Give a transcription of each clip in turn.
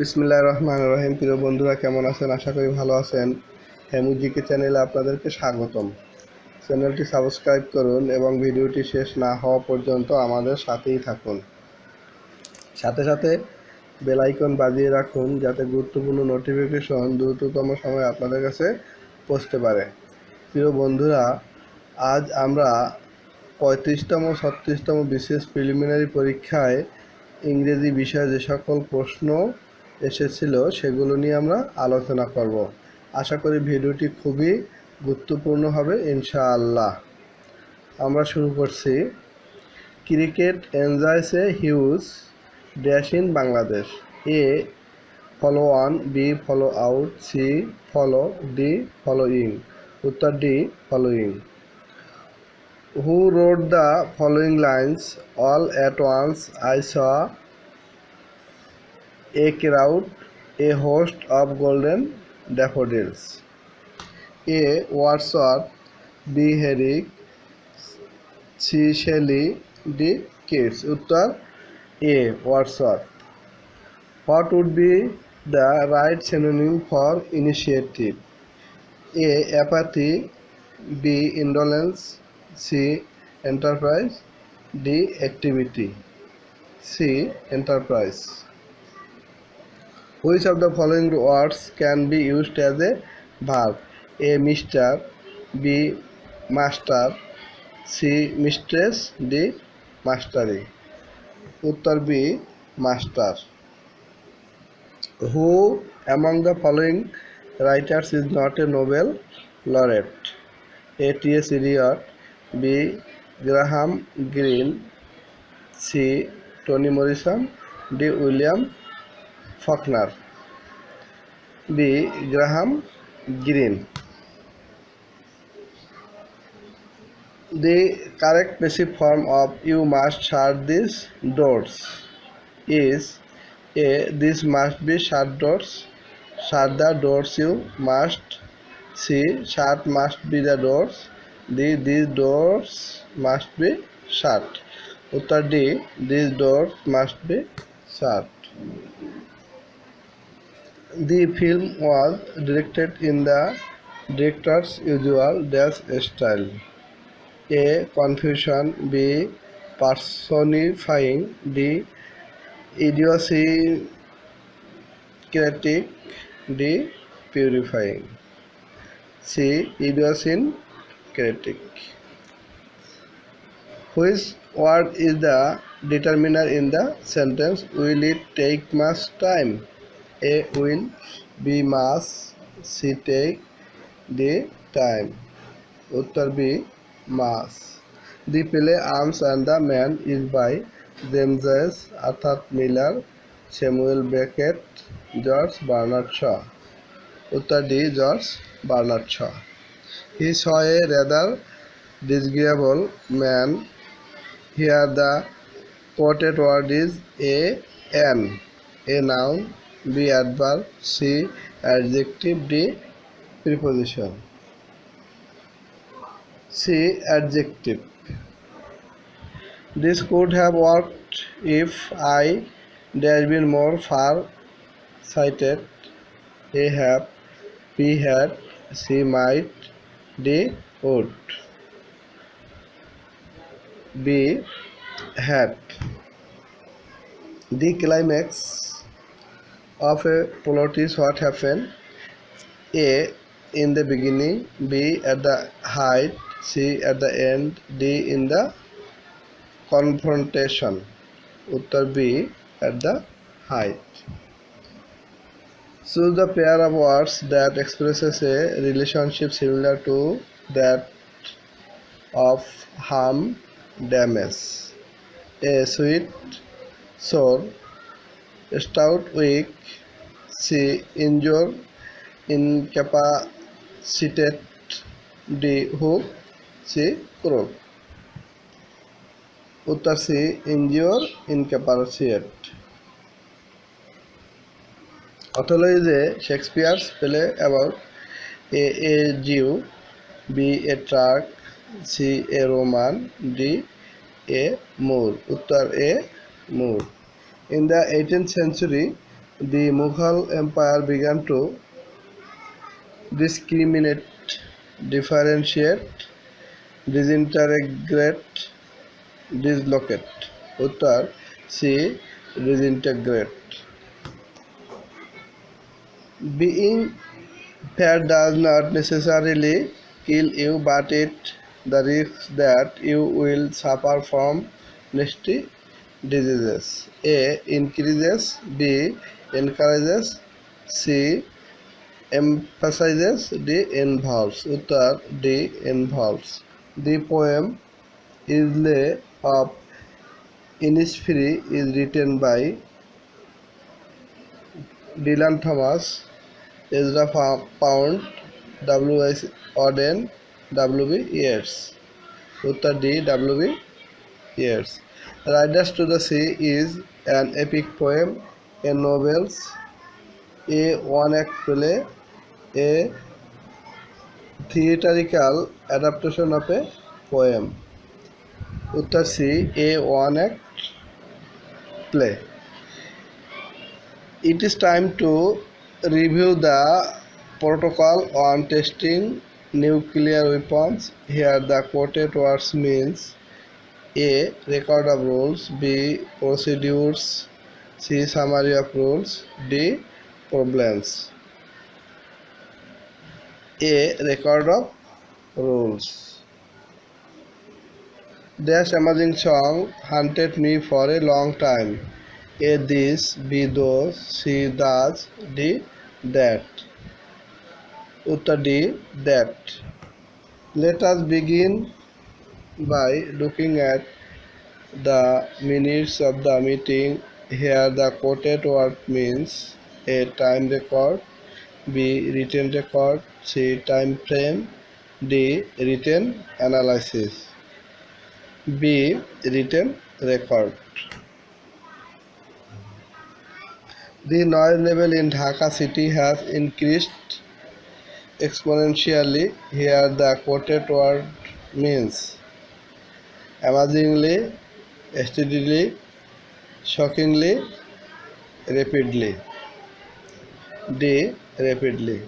বিসমিল্লাহির রহমানির রহিম। প্রিয় বন্ধুরা, কেমন আছেন? আশা করি ভালো আছেন। হেমুজিকে চ্যানেলে আপনাদেরকে স্বাগতম। চ্যানেলটি সাবস্ক্রাইব করুন এবং ভিডিওটি শেষ না হওয়া পর্যন্ত আমাদের সাথেই থাকুন। সাথে সাথে বেল আইকন বাজিয়ে রাখুন যাতে গুরুত্বপূর্ণ নোটিফিকেশন দ্রুততম সময়ে আপনাদের কাছে পৌঁছতে পারে। প্রিয় বন্ধুরা, আজ আমরা 35তম 36তম বিশেষ প্রিলিমিনারি পরীক্ষায় ইংরেজি বিষয়ে যে সকল প্রশ্ন এসেছিল সেগুলো নিয়ে আমরা আলোচনা করব। আশা করি ভিডিওটি খুবই গুরুত্বপূর্ণ হবে ইনশাআল্লাহ। আমরা শুরু করছি। Cricket enjoys a huge dash in Bangladesh. A follow on, B follow out, C follow, D following. উত্তর D following. Who wrote the following lines? All at once I saw a crowd, a host of golden daffodils. A. Wordsworth, B. Herrick, C. Shelley, D. Keats. Uttar A. Wordsworth. What would be the right synonym for initiative? A. Apathy, B. Indolence, C. Enterprise, D. Activity. C. Enterprise. Which of the following words can be used as a verb? A. Mr, B. Master, C. Mistress, D. Mastery. Uttar B. Master. Who among the following writers is not a Nobel laureate? A. T.S. Eliot, B. Graham Greene, C. Toni Morrison, D. William Faulkner. B. Graham Greene. The correct passive form of "you must shut these doors" is A. These must be shut doors. Shut the doors you must. C. Shut must be the doors. D. These doors must be shut. Uttar D. These doors must be shut. The film was directed in the director's usual dash style. A. Confusion, B. Personifying, D. Idiosyncratic, D. Purifying. C. Idiosyncratic. Which word is the determiner in the sentence "Will it take much time"? A. Will, B. must, C. take, D. time. Uttar B. must. The play Arms and the Man is by James Joyce, Arthur Miller, Samuel Beckett, George Bernard Shaw. Uttar D. George Bernard Shaw. He saw a rather disagreeable man. Here the quoted word is an. A. noun, B. adverb, C. adjective, D. preposition. C. adjective. This could have worked if I dash been more far-sighted. A. have, B. had, C. might, D. would. B. had. The climax of a plot is what happened. A. in the beginning, B. at the height, C. at the end, D. in the confrontation. Uttar B. at the height. Choose the pair of words that expresses a relationship similar to that of harm, damage. A. sweet, sour, stout, weak. C. injure, incapacitated, D. hook, C. crook. Uttar C. injure, incapacitated. Othello is a Shakespeare's play about A Jew, B. a Turk, C. a Roman, D. a Moor. Uttar A. Moor. In the 18th century, The Mughal Empire began to discriminate, differentiate, disintegrate, dislocate. Uttar C. Disintegrate. Being fair does not necessarily kill you, but it the risk that you will suffer from nasty diseases. A. Increases. B. Encourages. C. Emphasizes. D. Involves. Uttar D. Involves. The poem Isle of Innisfree is written by Dylan Thomas, Ezra Pound, W.S. Auden, W.B. Yeats. Uttar D. W.B. Yeats. Riders to the Sea is an epic poem, a novels, a one-act play, a theatrical adaptation of a poem. Uttar C. A one-act play. It is time to review the protocol on testing nuclear weapons. Here the quoted words means A. Record of rules. B. Procedures. C. Summary of rules. D. Problems. A. Record of rules. Dash amazing song haunted me for a long time. A. This. B. Those. C. Those. D. That. Uttar D. That. Let us begin by looking at the minutes of the meeting. Here the quoted word means A. Time record. B. Written record. C. Time frame. D. Written analysis. B. Written record. The noise level in Dhaka city has increased exponentially. Here the quoted word means amazingly, steadily, shockingly, rapidly. D. Rapidly.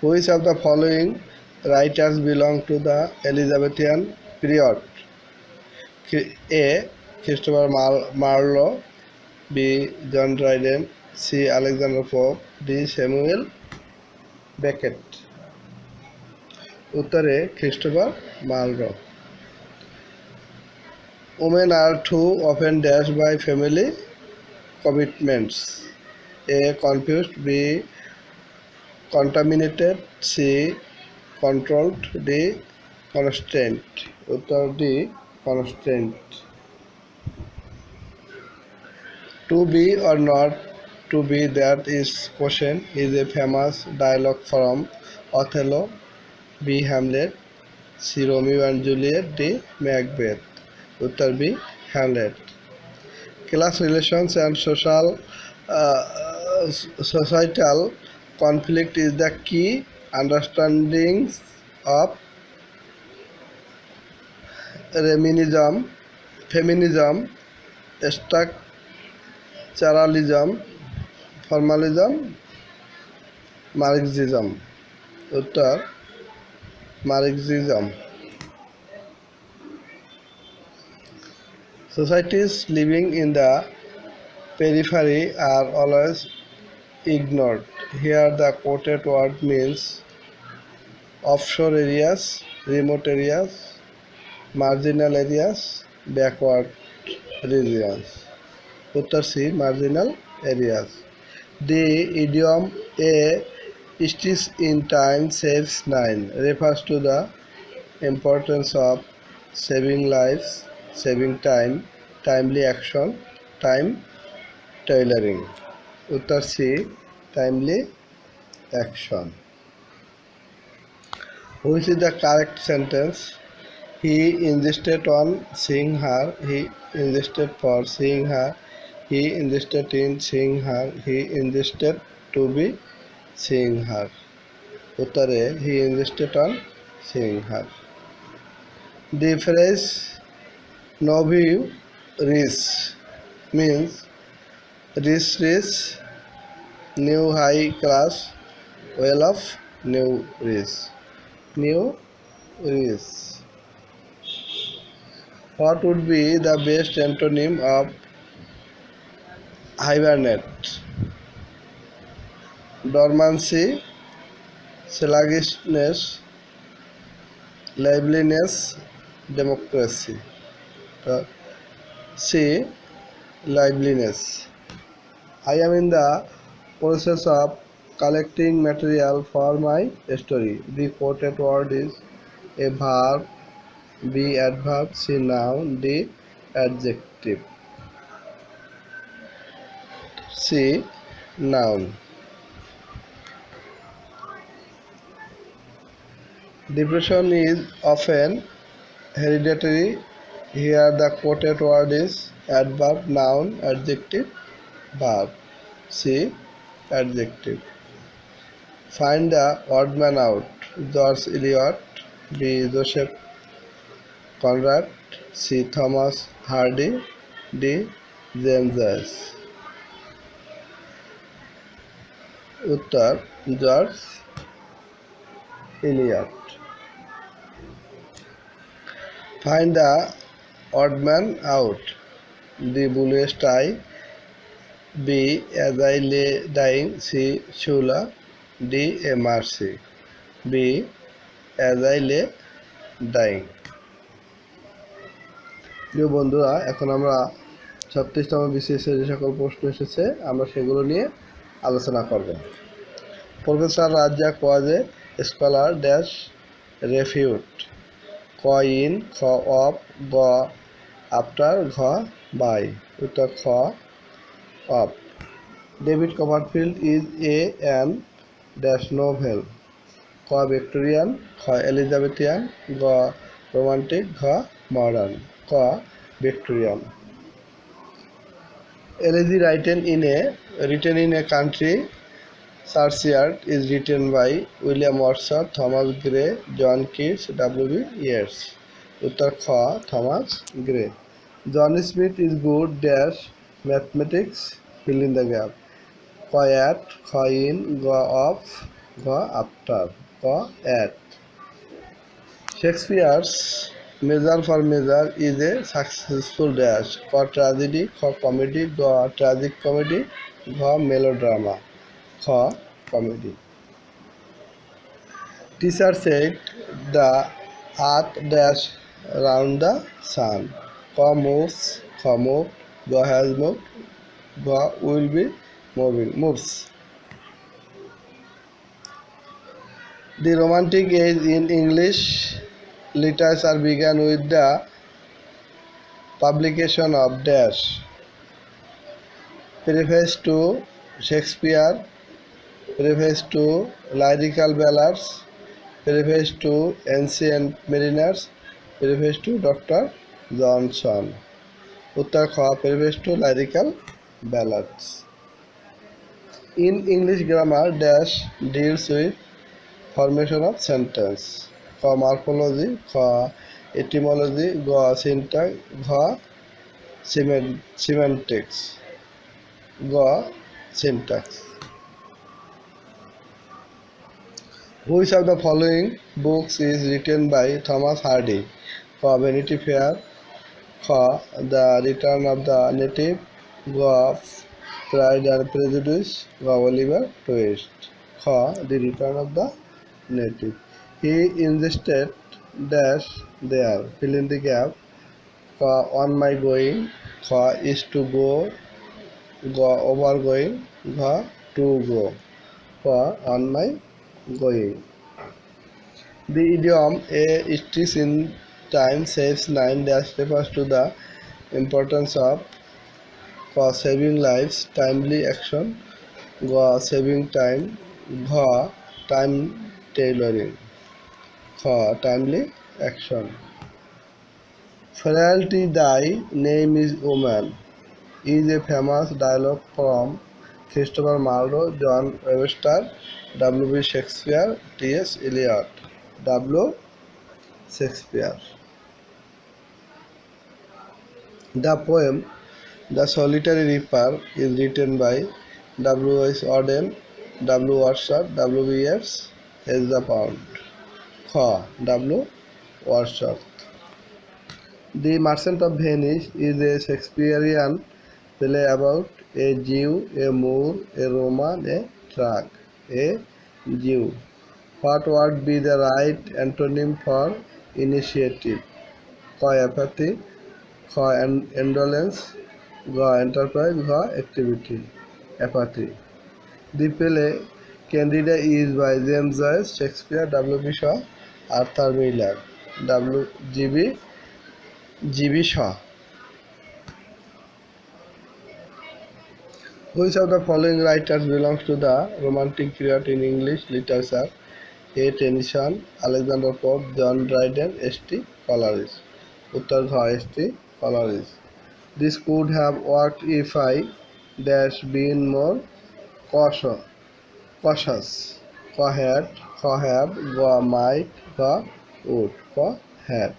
Which of the following writers belong to the Elizabethan period? A. Christopher Marlowe. B. John Dryden. C. Alexander Pope. D. Samuel Beckett. Uttar A. Christopher Marlowe. Women are too often dashed by family commitments. A. Confused. B. Contaminated. C. Controlled. D. Constrained. Uttar D. Constrained. To be or not to be, that is question, is a famous dialogue from Othello. B. Hamlet. C. Romeo and Juliet. D. Macbeth. Uttar B. Hamlet. Class relations and societal conflict is the key understandings of feminism, structuralism, formalism, Marxism. Uttar Marxism. Societies living in the periphery are always ignored. Here the quoted word means offshore areas, remote areas, marginal areas, backward regions. Uttar C. Marginal areas. The idiom A stitch in time saves nine refers to the importance of saving lives, saving time, timely action, time tailoring. Uttar C. Timely action. Which is the correct sentence? He insisted on seeing her. He insisted for seeing her. He insisted in seeing her. He insisted to be seeing her. Uttar A. He insisted on seeing her. The phrase nouveau riche means rich, New high class, well of new rich. New rich. What would be the best antonym of hibernate? Dormancy, sluggishness, liveliness, democracy. C. Liveliness. I am in the process of collecting material for my story. The quoted word is a verb, B. Adverb, C. Noun, D. Adjective. C. Noun. Depression is often hereditary. Here the quoted word is adverb, noun, adjective, verb. C. Adjective. Find the odd man out. George Eliot, B. Joseph Conrad, C. Thomas Hardy, D. James Joyce. Uttar George Eliot. Find the odd man out. The bluest tie, B. As I lay dying, C. Shula, D. A mercy, B. As I lay dying. প্রিয় বন্ধুরা, এখন আমরা 36তম BCS যে সকল প্রশ্ন এসেছে আমরা সেগুলো নিয়ে আলোচনা করব। Professor Razzaq was a scholar dash refute. ক ইন, খ অফ, গ আফটার, ঘ বাই। উত্তর খ of. David Copperfield is a an dash novel. ক ভিক্টোরিয়ান, খ এলিজাবেথিয়ান, গ রোমান্টিক, ঘ মডার্ন। ক Victorian. Elegy written in a country churchyard is written by William Wordsworth, Thomas Gray, John Keats, W.B. Yeats. Uttar Kha, Thomas Gray. John Smith is good dash mathematics, fill in the gap. Kha at, kha in, ga off, ga after, kha at. Shakespeare's measure for measure is a successful dash. Kha tragedy, kha comedy, ga tragic comedy, gha melodrama, kha comedy. Teacher said the earth dash round the sun. Kha moves, kha moved, ga has moved, ga will be moving, moves. The Romantic age in English literature began with the publication of dash. Preface to Shakespeare, preface to lyrical ballads, preface to ancient mariners, preface to Dr. Johnson. Uttar Kha, preface to lyrical ballads. In English grammar, dash deals with formation of sentence. Kha morphology, kha etymology, ga syntax, gha semantics, ga syntax. Which of the following books is written by Thomas Hardy? Kha Vanity Fair, kha The Return of the Native, ga Pride and Prejudice, ga Oliver Twist. Kha The Return of the Native. He insisted dash there, fill in the gap. Kha on my going, kha is to go, ga over going, gha to go, kha on my going. The idiom a stitch in time saves nine dash refers to the importance of kha saving lives, timely action, ga saving time, gha time tailoring, kha timely action. Frailty thy name is woman is a famous dialogue from Christopher Marlowe, John Webster, W.B. Shakespeare, T.S. Eliot. W. Shakespeare. The poem The Solitary Reaper is written by W is Auden, W Wordsworth, W years is the pound. Kha W Wordsworth. The Merchant of Venice is a Shakespearean play about a Jew, a Moor, a Roman, a Thrac. A Jew. What would be the right antonym for initiative? Kha apathy, Kha indolence, Gha enterprise, Gha activity. Apathy. The play Candida is by James Joyce, Shakespeare, W.B. Shaw, Arthur Miller, G.B. Shaw. Which of the following writers belongs to the Romantic period in English literature? A. Tennyson, Alexander Pope, John Dryden, S.T. Coleridge. Uttar Gha S.T. Coleridge. This could have worked if I dash been more cautious. Had, have, might, would, had.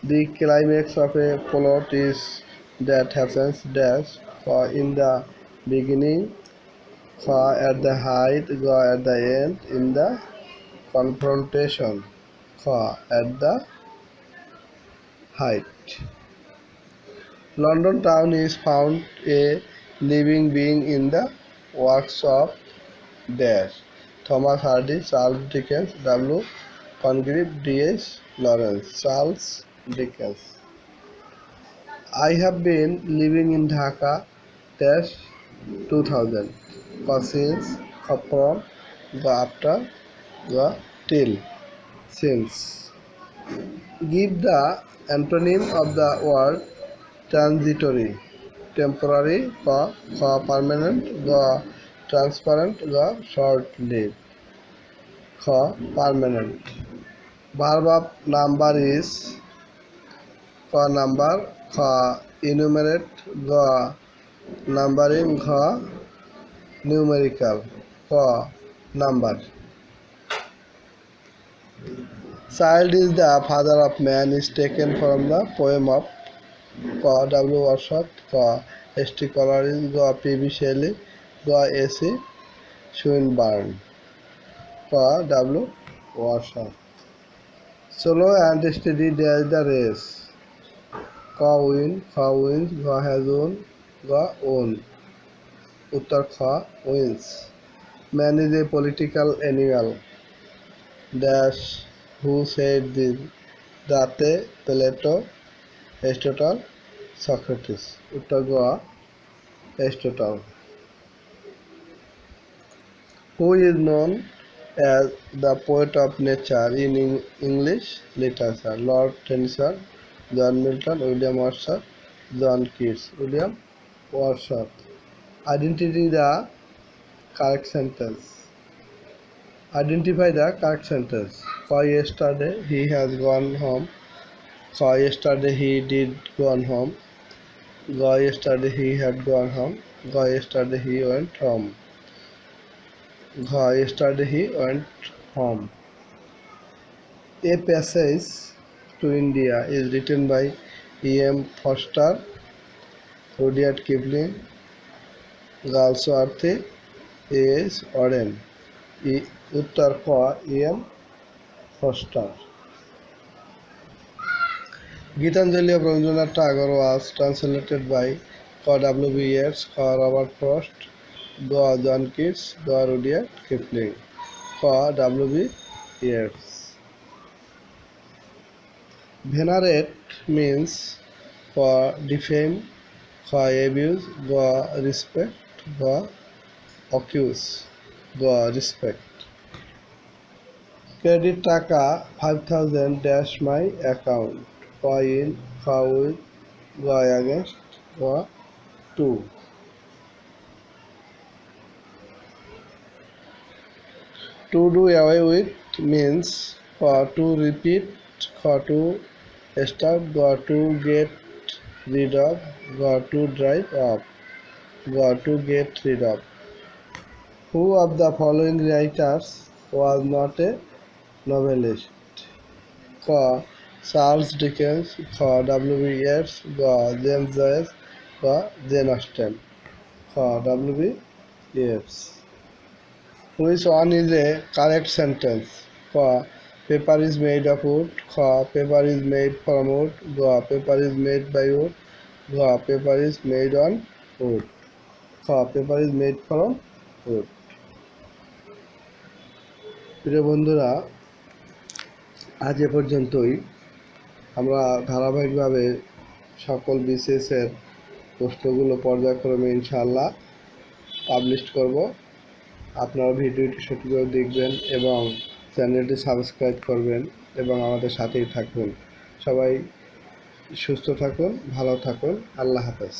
The climax of a plot is that happens dash in the beginning, at the height, at the end, in the confrontation, at the height. London town is found a living being in the works of dash. Thomas Hardy, Charles Dickens, W. Congreve, D.H. Lawrence, Charles Dickens. I have been living in Dhaka dash 2000. Since, from, after, till, since. Give the antonym of the word transitory. Temporary, permanent, transparent, short-lived. Permanent. Verb of number is number, enumerate, numbering, numerical, number. Child is the father of man is taken from the poem of W. Wordsworth, S.T. Coleridge, P.B. Shelley, A.C. Swinburne. W. Wordsworth. Slow and steady dash the race. Wins, has won, own. Uttar wins. Man is a political animal. Dash who said this? Date, Plato, Aristotle, Socrates. Uttar Aristotle. Who is known as the poet of nature in English literature? Lord Tennyson, John Milton, William Wordsworth, John Keats. William Wordsworth. Identify the correct sentence. Identify the correct sentence. Yesterday he has gone home. Yesterday he did gone home. Yesterday he had gone home. Yesterday he went home. Yesterday he went home. A Passage to India is written by E.M. Forster, Rudyard Kipling, Galsworthy, A.S. Auden. Uttar E.M. Forster. Gitanjali of Rabindranath Tagore was translated by W.B. Yeats, Robert Frost, John Keats, Rudyard Kipling. W.B. Yeats. Venerate means defame, abuse, respect, accuse, respect. Credit taka 5,000 dash my account. In, with, against, to. To do away with means to repeat, to start, to get rid of, to drive off, to get rid of. Who of the following writers was not a novelist? Charles Dickens, W.B. Yeats, James Joyce, Jane Austen. W.B. Yes. Which one is a correct sentence? Q. Paper is made of wood. Q. Paper is made from wood. G. Paper is made by wood. G. Paper is made on wood. Q. Paper is made from wood. প্রিয় বন্ধুরা, আজ এ পর্যন্তই। আমরা ধারাবাহিকভাবে সকল বিসিএসের প্রশ্নগুলো পর্যায়ক্রমে ইনশাআল্লাহ পাবলিশ করব। আপনারা ভিডিওটি সঠিকভাবে দেখবেন এবং চ্যানেলটি সাবস্ক্রাইব করবেন এবং আমাদের সাথেই থাকবেন। সবাই সুস্থ থাকুন, ভালো থাকুন। আল্লাহ হাফেজ।